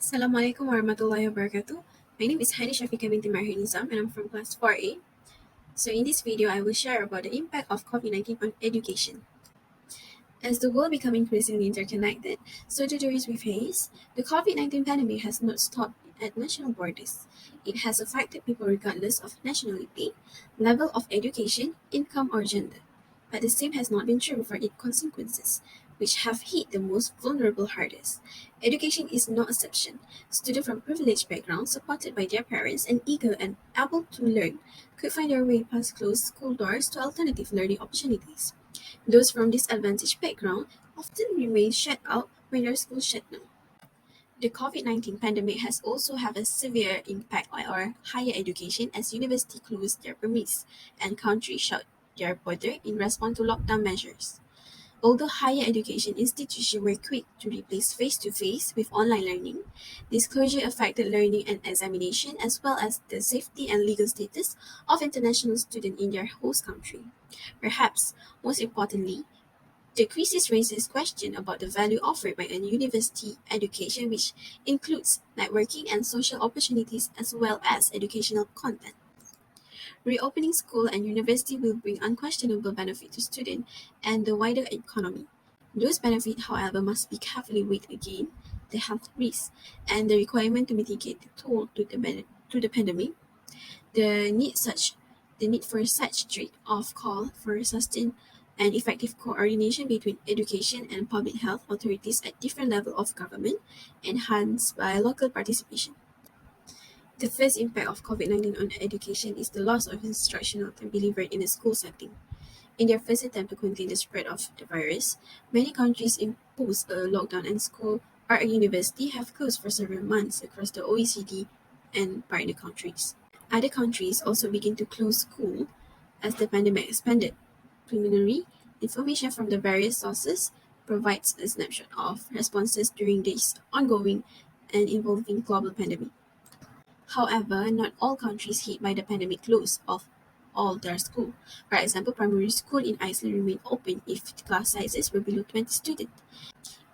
Assalamualaikum warahmatullahi wabarakatuh. My name is Hani Shafika binti Marhir Nizam and I'm from class 4A. So in this video, I will share about the impact of COVID-19 on education. As the world becomes increasingly interconnected, so do the risks we face. The COVID-19 pandemic has not stopped at national borders. It has affected people regardless of nationality, level of education, income, or gender. But the same has not been true for its consequences, which have hit the most vulnerable hardest. Education is no exception. Students from privileged backgrounds, supported by their parents and eager and able to learn, could find their way past closed school doors to alternative learning opportunities. Those from disadvantaged background often remain shut out when their schools shut down. The COVID-19 pandemic has also had a severe impact on our higher education as universities closed their premise and countries shut their border in response to lockdown measures. Although higher education institutions were quick to replace face-to-face with online learning, this closure affected learning and examination as well as the safety and legal status of international students in their host country. Perhaps most importantly, the crisis raises questions about the value offered by a university education which includes networking and social opportunities as well as educational content. Reopening school and university will bring unquestionable benefit to students and the wider economy. Those benefits, however, must be carefully weighed against the health risks and the requirement to mitigate the toll to the pandemic. The need such the need for such trade-off call for sustained and effective coordination between education and public health authorities at different levels of government, enhanced by local participation. The first impact of COVID-19 on education is the loss of instructional time delivered in a school setting. In their first attempt to contain the spread of the virus, many countries imposed a lockdown and school or university have closed for several months across the OECD and partner countries. Other countries also began to close schools as the pandemic expanded. Preliminary information from the various sources provides a snapshot of responses during this ongoing and evolving global pandemic. However, not all countries hit by the pandemic closed off all their schools. For example, primary school in Iceland remained open if the class sizes were below 20 students.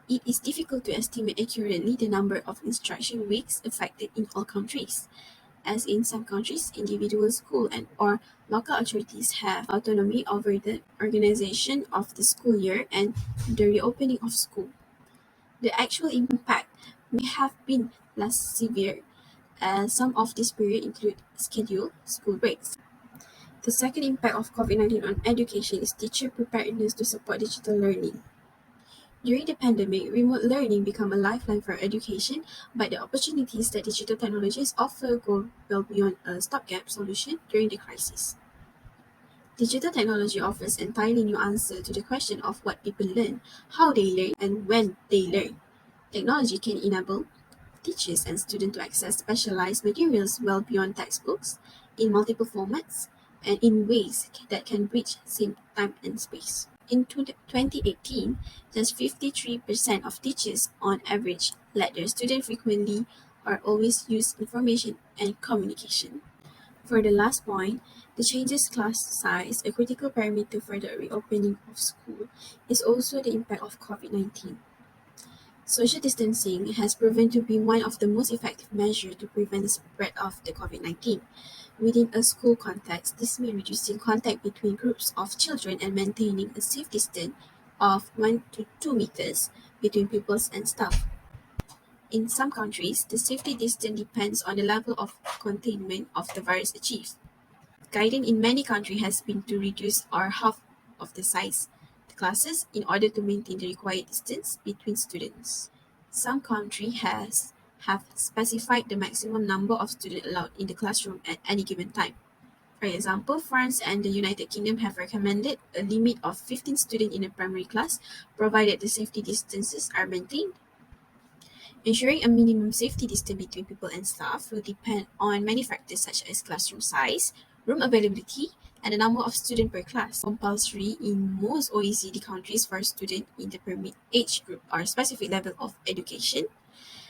It is difficult to estimate accurately the number of instruction weeks affected in all countries, as in some countries, individual school and or local authorities have autonomy over the organization of the school year and the reopening of school. The actual impact may have been less severe, as some of this period include scheduled school breaks. The second impact of COVID-19 on education is teacher preparedness to support digital learning. During the pandemic, remote learning became a lifeline for education, but the opportunities that digital technologies offer go well beyond a stopgap solution during the crisis. Digital technology offers entirely new answer to the question of what people learn, how they learn, and when they learn. Technology can enable teachers and students to access specialized materials well beyond textbooks, in multiple formats, and in ways that can bridge same time and space. In 2018, just 53% of teachers on average let their students frequently or always use information and communication. For the last point, the changes class size, a critical parameter for the reopening of school, is also the impact of COVID-19. Social distancing has proven to be one of the most effective measures to prevent the spread of the COVID-19. Within a school context, this means reducing contact between groups of children and maintaining a safe distance of 1 to 2 meters between pupils and staff. In some countries, the safety distance depends on the level of containment of the virus achieved. Guidance in many countries has been to reduce or half of the size of the classes in order to maintain the required distance between students. Some countries have specified the maximum number of students allowed in the classroom at any given time. For example, France and the United Kingdom have recommended a limit of 15 students in a primary class, provided the safety distances are maintained. Ensuring a minimum safety distance between people and staff will depend on many factors such as classroom size, room availability, and the number of students per class. Compulsory in most OECD countries for students in the permit age group or specific level of education.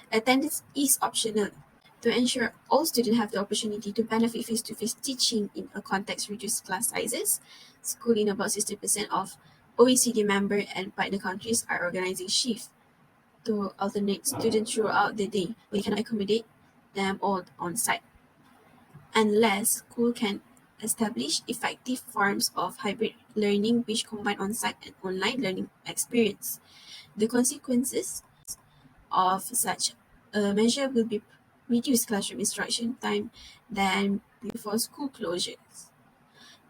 Attendance is optional. To ensure all students have the opportunity to benefit face-to-face teaching in a context-reduced class sizes, schools in about 60% of OECD member and partner countries are organizing shifts to alternate students throughout the day, we cannot accommodate them all on site unless school can establish effective forms of hybrid learning which combine on-site and online learning experience. The consequences of such a measure will be reduced classroom instruction time than before school closures.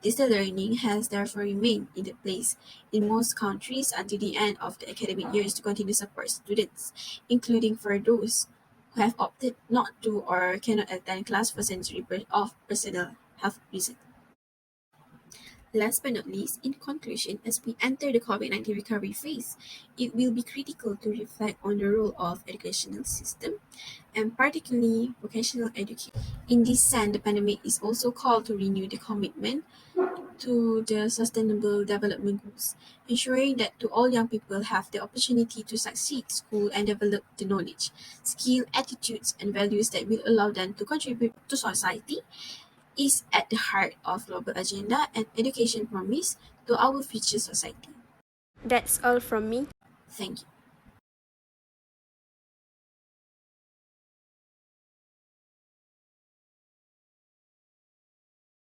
Distance learning has therefore remained in place in most countries until the end of the academic years to continue support students, including for those who have opted not to or cannot attend class for of personal health reasons. Last but not least, in conclusion, as we enter the COVID-19 recovery phase, it will be critical to reflect on the role of educational system and particularly vocational education. In this sense, the pandemic is also called to renew the commitment to the Sustainable Development Goals, ensuring that to all young people have the opportunity to succeed school and develop the knowledge, skill, attitudes, and values that will allow them to contribute to society is at the heart of global agenda and education promise to our future society. That's all from me. Thank you.